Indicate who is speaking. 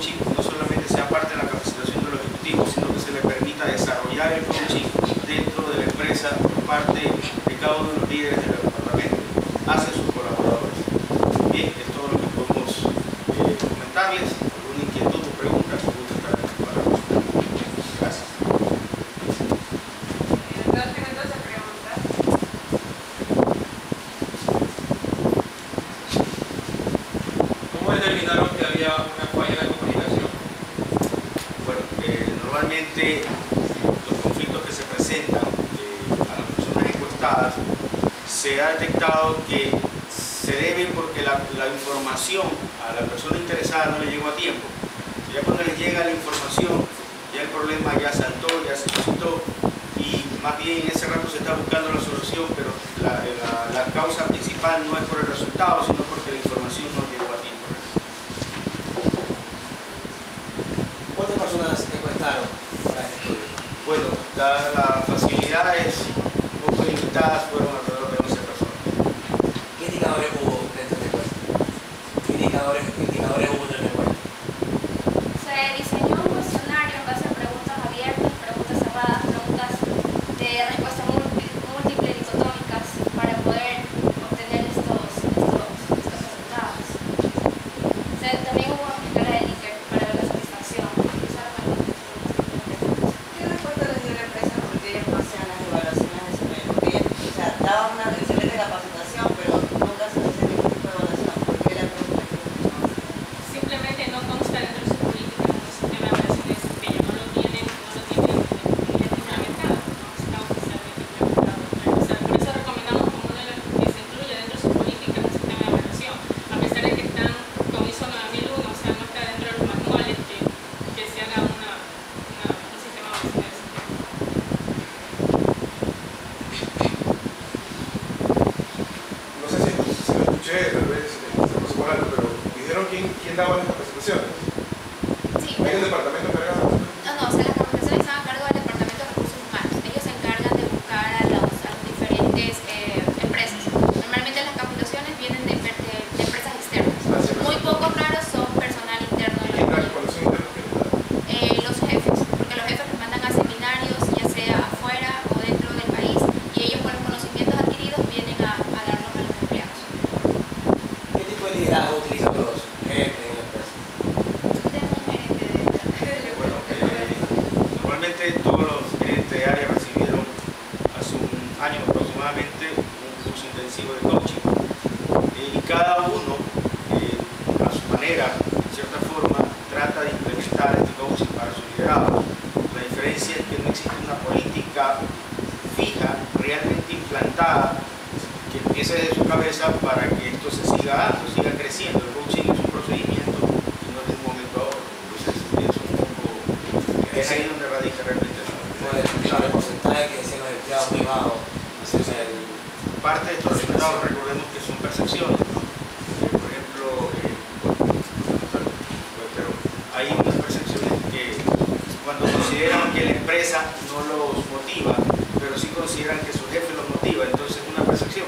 Speaker 1: coaching no solamente sea parte de la capacitación de los ejecutivos, sino que se le permita desarrollar el coaching dentro de la empresa por parte de cada uno de los líderes del departamento hacia sus colaboradores. Bien, es todo lo que podemos comentarles. ¿Alguna inquietud o pregunta? Gusto estar para gracias.
Speaker 2: ¿Cómo determinaron que había una falla de comunicación?
Speaker 1: Bueno, normalmente los conflictos que se presentan a las personas encuestadas se ha detectado que se deben porque la información a la persona interesada no le llegó a tiempo. Ya cuando les llega la información, ya el problema ya saltó, ya se suscitó y más bien en ese rato se está buscando la solución, pero la causa principal no es por el resultado, sino porque la información no llegó a tiempo.
Speaker 3: ¿Cuántas personas encuestaron para este estudio?
Speaker 1: Bueno, las facilidades un poco limitadas fueron alrededor de 11 personas.
Speaker 3: ¿Qué indicadores hubo dentro de la encuesta? ¿Qué indicadores hubo dentro de la encuesta?
Speaker 4: Se diseñó un cuestionario en base a preguntas abiertas, preguntas cerradas, preguntas de respuesta múltiple dicotómicas para poder obtener estos resultados. También hubo una escala de Likert para ver la satisfacción.
Speaker 5: ¿Qué respuesta les dio la empresa porque ellos no hacían las evaluaciones de desempeño? Porque ellos, o sea, daban una excelente capacitación, pero nunca se hacía ningún tipo de evaluación. ¿Por qué la pregunta que no hacen?
Speaker 6: Simplemente no consta dentro de su política en el sistema de evaluación de desempeño, no lo tienen implementado, no está oficialmente implementado. O sea, por eso recomendamos como uno de los que se incluya dentro de su política en el sistema de evaluación, a pesar de que están con ISO 9001, o sea, no está dentro de los manuales que se haga un sistema de evaluación de desempeño.
Speaker 7: No sé si lo escuché, tal vez se pasó por algo, pero ¿dijeron quién daba las capacitaciones?
Speaker 4: Sí,
Speaker 7: ¿Hay un departamento encargado?
Speaker 4: no, o sea, las capacitaciones están a cargo del Departamento de Recursos Humanos. Ellos se encargan de buscar a las diferentes empresas. Normalmente las capacitaciones vienen de empresas externas. Muy pocos raros son personal interno de la
Speaker 7: ¿Quién da la
Speaker 4: empresa.
Speaker 7: evaluación interna?
Speaker 4: Los jefes, porque los jefes los mandan a seminarios, ya sea afuera o dentro del país, y ellos con los conocimientos adquiridos vienen a darlos a los empleados.
Speaker 3: ¿Qué tipo de liderazgo utilizan los gerentes en la empresa?
Speaker 4: Tenemos un gerente de
Speaker 1: Bueno, normalmente todos los gerentes de área recibieron hace un año aproximadamente un curso intensivo de coaching y cada uno a su manera, de cierta forma, trata de implementar este coaching para su liderazgo. La diferencia es que no existe una política fija, realmente implantada, que empiece desde su cabeza para que esto se siga dando, siga creciendo. El coaching es un procedimiento y no es de un momento a otro. Entonces, es un poco, es ahí donde radica realmente
Speaker 3: El porcentaje que decían los empleados muy bajo.
Speaker 1: parte de estos resultados, recordemos que son percepciones, ¿no? Por ejemplo, pero hay unas percepciones que cuando consideran que la empresa no los motiva, pero sí consideran que su jefe los motiva, entonces es una percepción.